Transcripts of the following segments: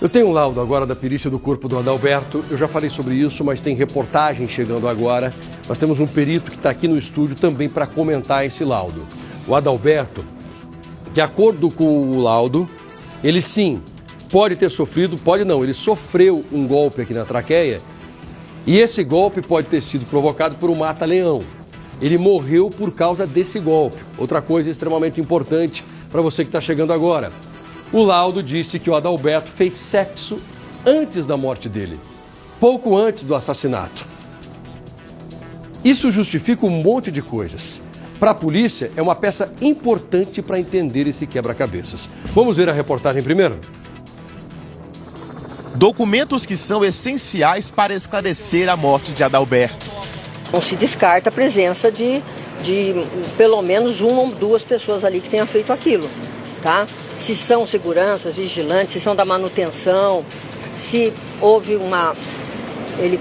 Eu tenho um laudo agora da perícia do corpo do Adalberto. Eu já falei sobre isso, mas tem reportagem chegando agora. Nós temos um perito que está aqui no estúdio também para comentar esse laudo. O Adalberto, de acordo com o laudo, ele sim pode ter sofrido, pode não, ele sofreu um golpe aqui na traqueia e esse golpe pode ter sido provocado por um mata-leão. Ele morreu por causa desse golpe. Outra coisa extremamente importante para você que está chegando agora. O laudo disse que o Adalberto fez sexo antes da morte dele, pouco antes do assassinato. Isso justifica um monte de coisas. Para a polícia, é uma peça importante para entender esse quebra-cabeças. Vamos ver a reportagem primeiro? Documentos que são essenciais para esclarecer a morte de Adalberto. Não se descarta a presença de pelo menos uma ou duas pessoas ali que tenham feito aquilo. Tá? Se são seguranças, vigilantes, se são da manutenção, se houve ele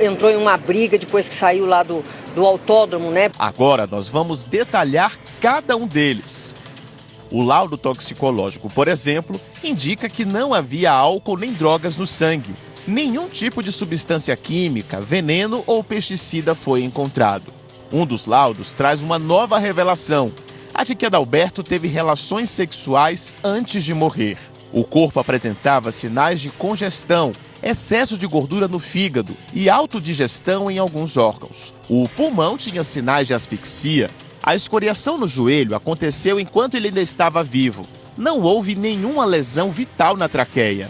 entrou em uma briga depois que saiu lá do autódromo, né? Agora nós vamos detalhar cada um deles. O laudo toxicológico, por exemplo, indica que não havia álcool nem drogas no sangue. Nenhum tipo de substância química, veneno ou pesticida foi encontrado. Um dos laudos traz uma nova revelação. A de que Adalberto teve relações sexuais antes de morrer. O corpo apresentava sinais de congestão, excesso de gordura no fígado e autodigestão em alguns órgãos. O pulmão tinha sinais de asfixia. A escoriação no joelho aconteceu enquanto ele ainda estava vivo. Não houve nenhuma lesão vital na traqueia.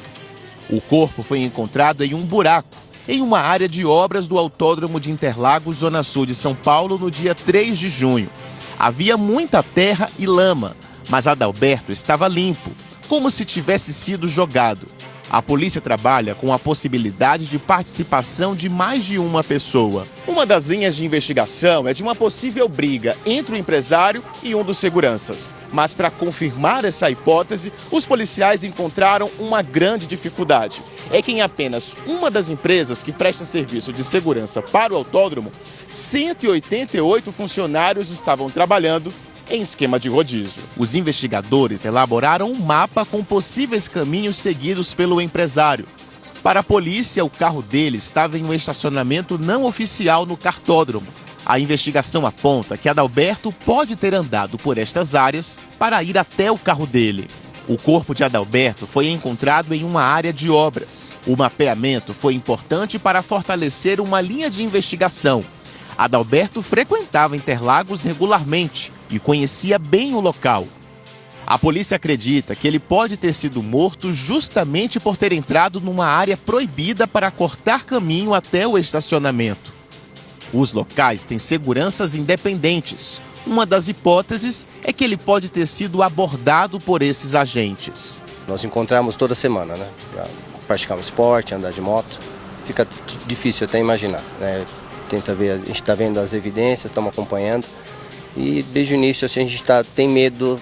O corpo foi encontrado em um buraco, em uma área de obras do Autódromo de Interlagos, Zona Sul de São Paulo, no dia 3 de junho. Havia muita terra e lama, mas Adalberto estava limpo, como se tivesse sido jogado. A polícia trabalha com a possibilidade de participação de mais de uma pessoa. Uma das linhas de investigação é de uma possível briga entre o empresário e um dos seguranças. Mas para confirmar essa hipótese, os policiais encontraram uma grande dificuldade. É que em apenas uma das empresas que presta serviço de segurança para o autódromo, 188 funcionários estavam trabalhando em esquema de rodízio. Os investigadores elaboraram um mapa com possíveis caminhos seguidos pelo empresário. Para a polícia, o carro dele estava em um estacionamento não oficial no cartódromo. A investigação aponta que Adalberto pode ter andado por estas áreas para ir até o carro dele. O corpo de Adalberto foi encontrado em uma área de obras. O mapeamento foi importante para fortalecer uma linha de investigação. Adalberto frequentava Interlagos regularmente e conhecia bem o local. A polícia acredita que ele pode ter sido morto justamente por ter entrado numa área proibida para cortar caminho até o estacionamento. Os locais têm seguranças independentes. Uma das hipóteses é que ele pode ter sido abordado por esses agentes. Nós encontramos toda semana, né? Para praticar um esporte, andar de moto. Fica difícil até imaginar, né? Tenta ver, a gente está vendo as evidências, estamos acompanhando e desde o início assim, a gente tem medo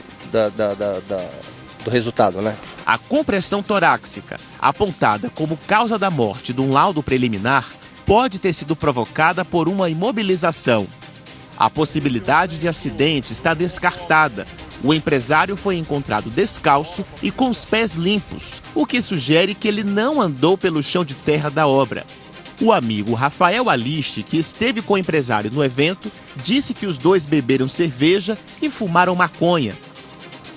do resultado, né? A compressão torácica, apontada como causa da morte de um laudo preliminar, pode ter sido provocada por uma imobilização. A possibilidade de acidente está descartada. O empresário foi encontrado descalço e com os pés limpos, o que sugere que ele não andou pelo chão de terra da obra. O amigo Rafael Aliste, que esteve com o empresário no evento, disse que os dois beberam cerveja e fumaram maconha.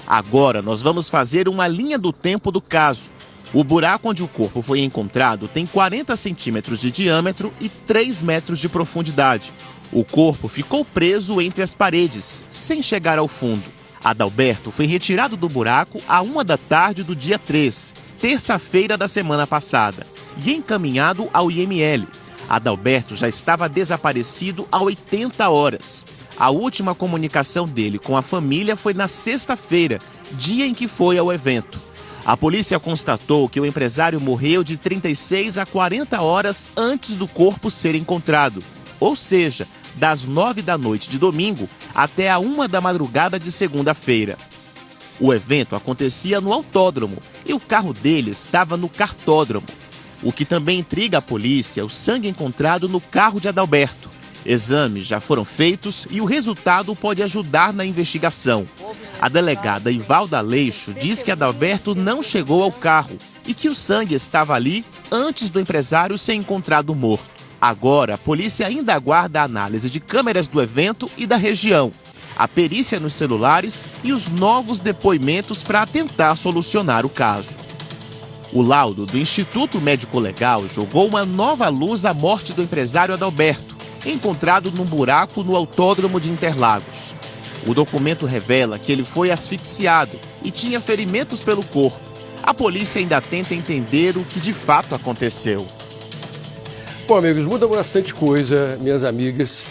Agora nós vamos fazer uma linha do tempo do caso. O buraco onde o corpo foi encontrado tem 40 centímetros de diâmetro e 3 metros de profundidade. O corpo ficou preso entre as paredes, sem chegar ao fundo. Adalberto foi retirado do buraco à 1 da tarde do dia 3, terça-feira da semana passada, e encaminhado ao IML. Adalberto já estava desaparecido há 80 horas. A última comunicação dele com a família foi na sexta-feira, dia em que foi ao evento. A polícia constatou que o empresário morreu de 36 a 40 horas antes do corpo ser encontrado, ou seja, das 9 da noite de domingo até a 1 da madrugada de segunda-feira. O evento acontecia no autódromo e o carro dele estava no cartódromo. O que também intriga a polícia é o sangue encontrado no carro de Adalberto. Exames já foram feitos e o resultado pode ajudar na investigação. A delegada Ivalda Aleixo diz que Adalberto não chegou ao carro e que o sangue estava ali antes do empresário ser encontrado morto. Agora, a polícia ainda aguarda a análise de câmeras do evento e da região, a perícia nos celulares e os novos depoimentos para tentar solucionar o caso. O laudo do Instituto Médico Legal jogou uma nova luz à morte do empresário Adalberto, encontrado num buraco no autódromo de Interlagos. O documento revela que ele foi asfixiado e tinha ferimentos pelo corpo. A polícia ainda tenta entender o que de fato aconteceu. Bom, amigos, muda bastante coisa, minhas amigas.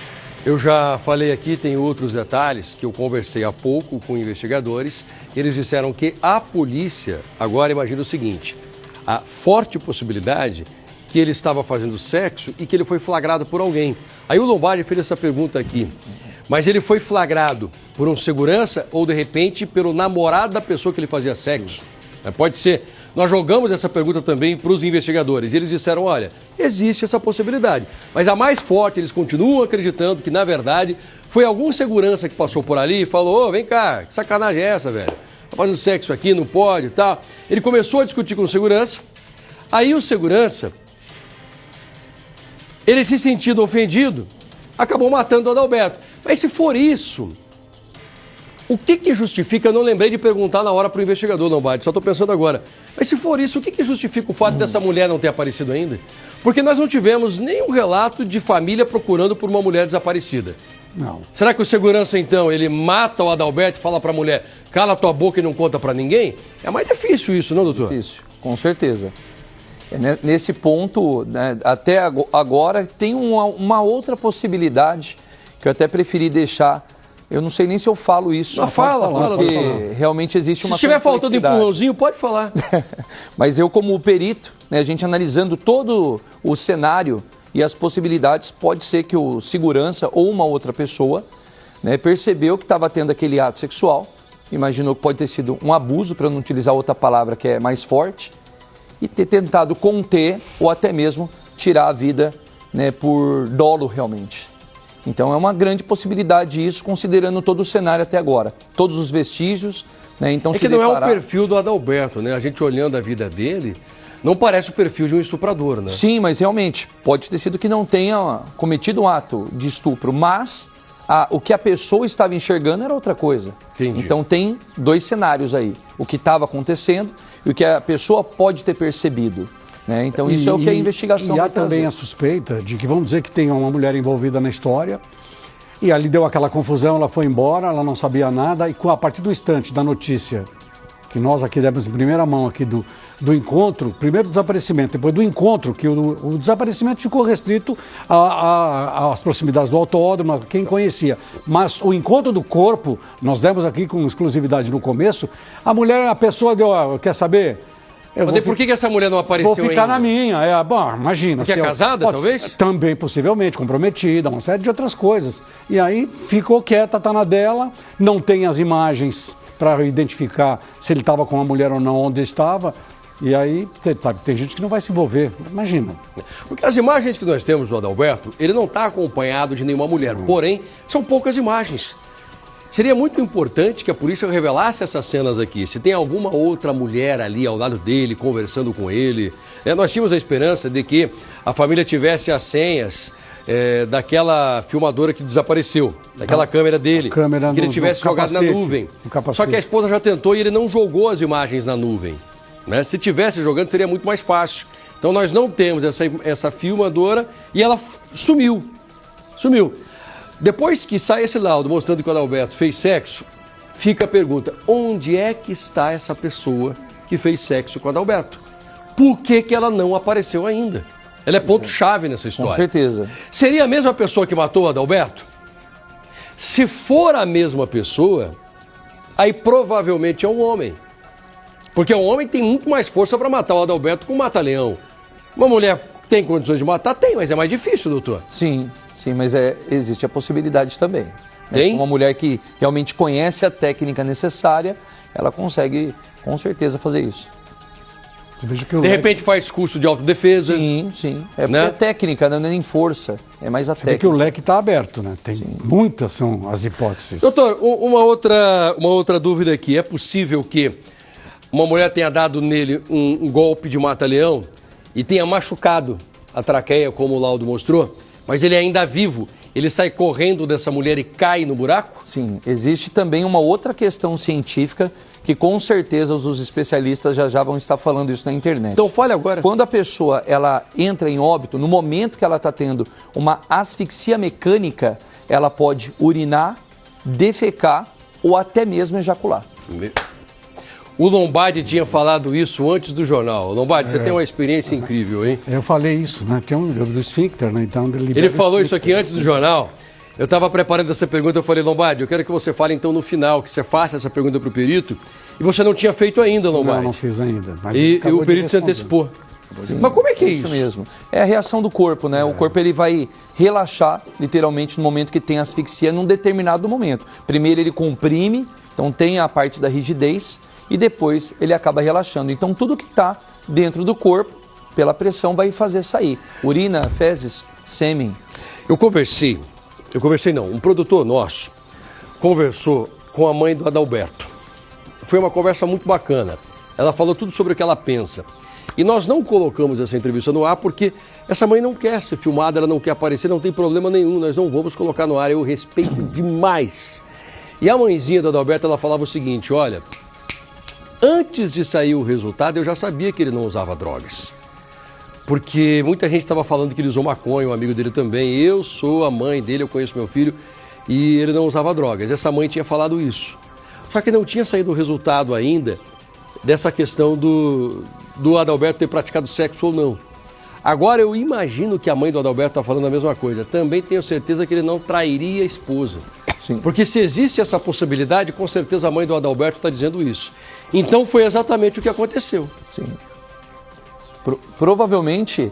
Eu já falei aqui, tem outros detalhes que eu conversei há pouco com investigadores. Eles disseram que a polícia agora imagina o seguinte: a forte possibilidade que ele estava fazendo sexo e que ele foi flagrado por alguém. Aí o Lombardi fez essa pergunta aqui: mas ele foi flagrado por um segurança ou, de repente, pelo namorado da pessoa que ele fazia sexo? Pode ser. Nós jogamos essa pergunta também para os investigadores. E eles disseram, olha, existe essa possibilidade. Mas a mais forte, eles continuam acreditando que, na verdade, foi algum segurança que passou por ali e falou, ô, vem cá, que sacanagem é essa, velho? Tá fazendo sexo aqui, não pode e tal. Ele começou a discutir com o segurança. Aí o segurança, ele se sentindo ofendido, acabou matando o Adalberto. Mas se for isso, o que justifica? Eu não lembrei de perguntar na hora para o investigador, Lombardi, só estou pensando agora. Mas se for isso, o que justifica o fato dessa mulher não ter aparecido ainda? Porque nós não tivemos nenhum relato de família procurando por uma mulher desaparecida. Não. Será que o segurança, então, ele mata o Adalberto e fala para a mulher, cala tua boca e não conta para ninguém? É mais difícil isso, não, doutor? Difícil, com certeza. Nesse ponto, né, até agora, tem uma outra possibilidade que eu até preferi deixar. Eu não sei nem se eu falo isso. Não, fala. Porque realmente existe uma complexidade. Se estiver faltando empurrãozinho, pode falar. Mas eu, como perito, né, a gente analisando todo o cenário e as possibilidades, pode ser que o segurança ou uma outra pessoa, né, percebeu que estava tendo aquele ato sexual, imaginou que pode ter sido um abuso, para não utilizar outra palavra que é mais forte, e ter tentado conter ou até mesmo tirar a vida, né, por dolo realmente. Então é uma grande possibilidade isso, considerando todo o cenário até agora. Todos os vestígios, né? Então, é que não é o perfil do Adalberto, né? A gente olhando a vida dele, não parece o perfil de um estuprador, né? Sim, mas realmente, pode ter sido que não tenha cometido um ato de estupro, mas o que a pessoa estava enxergando era outra coisa. Entendi. Então tem dois cenários aí. O que estava acontecendo e o que a pessoa pode ter percebido. Né? Então isso é o que a investigação vai trazer. E há também a suspeita de que, vamos dizer que tem uma mulher envolvida na história e ali deu aquela confusão, ela foi embora, ela não sabia nada e a partir do instante da notícia que nós aqui demos em primeira mão aqui do encontro, primeiro do desaparecimento, depois do encontro, que o desaparecimento ficou restrito às proximidades do autódromo, a quem conhecia. Mas o encontro do corpo, nós demos aqui com exclusividade no começo, a pessoa deu, quer saber? Por que essa mulher não apareceu ainda? Vou ficar na minha. Bom, imagina. Porque é casada, talvez? Também, possivelmente, comprometida, uma série de outras coisas. E aí ficou quieta, está na dela, não tem as imagens para identificar se ele estava com uma mulher ou não, onde estava. E aí, você sabe, tem gente que não vai se envolver. Imagina. Porque as imagens que nós temos do Adalberto, ele não está acompanhado de nenhuma mulher. Porém, são poucas imagens. Seria muito importante que a polícia revelasse essas cenas aqui. Se tem alguma outra mulher ali ao lado dele, conversando com ele. Nós tínhamos a esperança de que a família tivesse as senhas daquela filmadora que desapareceu, daquela câmera dele, que ele tivesse jogado na nuvem. Só que a esposa já tentou e ele não jogou as imagens na nuvem. Né? Se tivesse jogando, seria muito mais fácil. Então nós não temos essa filmadora e ela sumiu. Depois que sai esse laudo mostrando que o Adalberto fez sexo, fica a pergunta, onde é que está essa pessoa que fez sexo com o Adalberto? Por que ela não apareceu ainda? Ela é ponto-chave nessa história. Com certeza. Seria a mesma pessoa que matou o Adalberto? Se for a mesma pessoa, aí provavelmente é um homem. Porque um homem tem muito mais força para matar o Adalberto que um mata-leão. Uma mulher tem condições de matar? Tem, mas é mais difícil, doutor. Sim, mas existe a possibilidade também. Tem? Uma mulher que realmente conhece a técnica necessária, ela consegue, com certeza, fazer isso. Você veja que de repente faz curso de autodefesa. Sim. É técnica, não é nem força. É mais a técnica. Você vê que o leque está aberto, né? Tem muitas são as hipóteses. Doutor, uma outra dúvida aqui. É possível que uma mulher tenha dado nele um golpe de mata-leão e tenha machucado a traqueia, como o laudo mostrou, mas ele ainda vivo, ele sai correndo dessa mulher e cai no buraco? Sim, existe também uma outra questão científica que com certeza os especialistas já vão estar falando isso na internet. Então fale agora. Quando a pessoa ela entra em óbito, no momento que ela está tendo uma asfixia mecânica, ela pode urinar, defecar ou até mesmo ejacular. O Lombardi tinha falado isso antes do jornal. Lombardi, você tem uma experiência incrível, hein? Eu falei isso, né? Tem um do esfíncter, né? Então, ele falou isso aqui antes do jornal. Eu estava preparando essa pergunta, eu falei, Lombardi, eu quero que você fale então no final, que você faça essa pergunta para o perito. E você não tinha feito ainda, Lombardi. Não fiz ainda. Mas e o perito se antecipou. Sim, mas como é que é isso? Isso mesmo. É a reação do corpo, né? O corpo ele vai relaxar, literalmente, no momento que tem asfixia, num determinado momento. Primeiro ele comprime, então tem a parte da rigidez, e depois ele acaba relaxando. Então tudo que está dentro do corpo, pela pressão, vai fazer sair. Urina, fezes, sêmen. Um produtor nosso conversou com a mãe do Adalberto. Foi uma conversa muito bacana. Ela falou tudo sobre o que ela pensa. E nós não colocamos essa entrevista no ar porque essa mãe não quer ser filmada, ela não quer aparecer, não tem problema nenhum, nós não vamos colocar no ar, eu respeito demais. E a mãezinha do Adalberto, ela falava o seguinte, olha, antes de sair o resultado eu já sabia que ele não usava drogas. Porque muita gente estava falando que ele usou maconha, um amigo dele também. Eu sou a mãe dele, eu conheço meu filho e ele não usava drogas. Essa mãe tinha falado isso. Só que não tinha saído o resultado ainda dessa questão do Adalberto ter praticado sexo ou não. Agora eu imagino que a mãe do Adalberto está falando a mesma coisa. Também tenho certeza que ele não trairia a esposa. Sim. Porque se existe essa possibilidade, com certeza a mãe do Adalberto está dizendo isso. Então foi exatamente o que aconteceu. Sim. Provavelmente,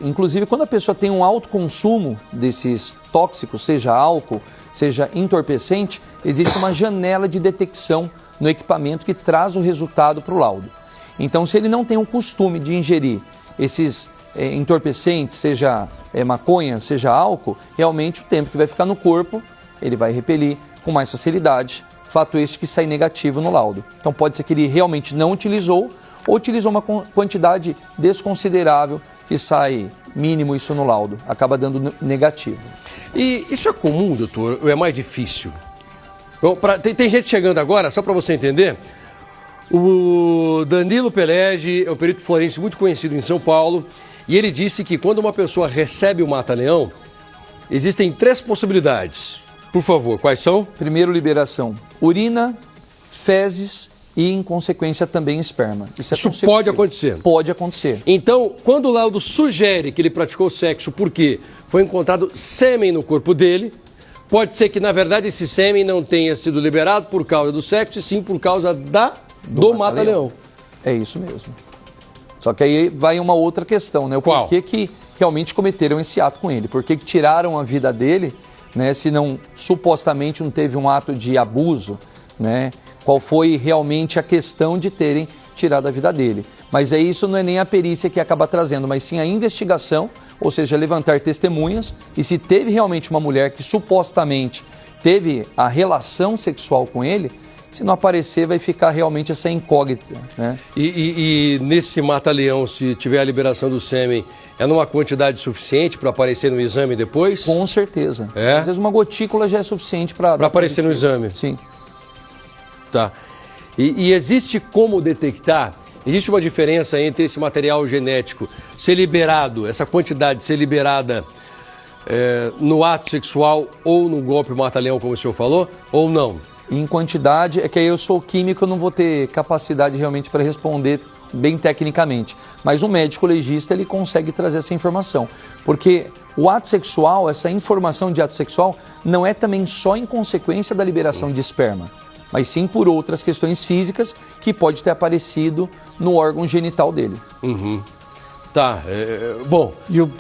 inclusive quando a pessoa tem um alto consumo desses tóxicos, seja álcool, seja entorpecente, existe uma janela de detecção no equipamento que traz o resultado para o laudo. Então, se ele não tem o costume de ingerir esses entorpecentes, seja maconha, seja álcool, realmente o tempo que vai ficar no corpo, ele vai repelir com mais facilidade, fato este que sai negativo no laudo. Então, pode ser que ele realmente não utilizou, ou utilizou uma quantidade desconsiderável que sai mínimo isso no laudo, acaba dando negativo. E isso é comum, doutor, ou é mais difícil? Bom, tem gente chegando agora, só para você entender, o Danilo Pelegi é um perito forense muito conhecido em São Paulo, e ele disse que quando uma pessoa recebe o mata-leão, existem 3 possibilidades. Por favor, quais são? Primeiro, liberação, urina, fezes e, em consequência, também esperma. Isso pode acontecer? Pode acontecer. Então, quando o laudo sugere que ele praticou sexo porque foi encontrado sêmen no corpo dele, pode ser que, na verdade, esse sêmen não tenha sido liberado por causa do sexo, e sim por causa do mata-leão. É isso mesmo. Só que aí vai uma outra questão, né? Qual? Por que realmente cometeram esse ato com ele? Por que tiraram a vida dele, né? Se não, supostamente, não teve um ato de abuso, né? Qual foi realmente a questão de terem tirado a vida dele. Mas isso não é nem a perícia que acaba trazendo, mas sim a investigação, ou seja, levantar testemunhas, e se teve realmente uma mulher que supostamente teve a relação sexual com ele, se não aparecer vai ficar realmente essa incógnita, né? E nesse mata-leão, se tiver a liberação do sêmen, é numa quantidade suficiente para aparecer no exame depois? Com certeza. É? Às vezes uma gotícula já é suficiente para aparecer no exame? Sim. Tá. E existe como detectar? Existe uma diferença entre esse material genético ser liberado, essa quantidade ser liberada no ato sexual ou no golpe mata-leão, como o senhor falou, ou não? Em quantidade, é que aí eu sou químico, eu não vou ter capacidade realmente para responder bem tecnicamente. Mas o médico legista, ele consegue trazer essa informação. Porque o ato sexual, essa informação de ato sexual, não é também só em consequência da liberação de esperma, mas sim por outras questões físicas que pode ter aparecido no órgão genital dele. Uhum. Tá, bom,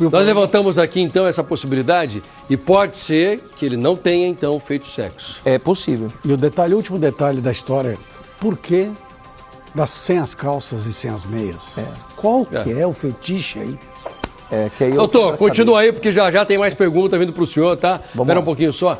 nós levantamos aqui então essa possibilidade e pode ser que ele não tenha então feito sexo. É possível. E o último detalhe da história, por que sem as calças e sem as meias? Qual que é o fetiche aí? Doutor, continua aí porque já tem mais pergunta vindo para o senhor, tá? Espera um pouquinho só.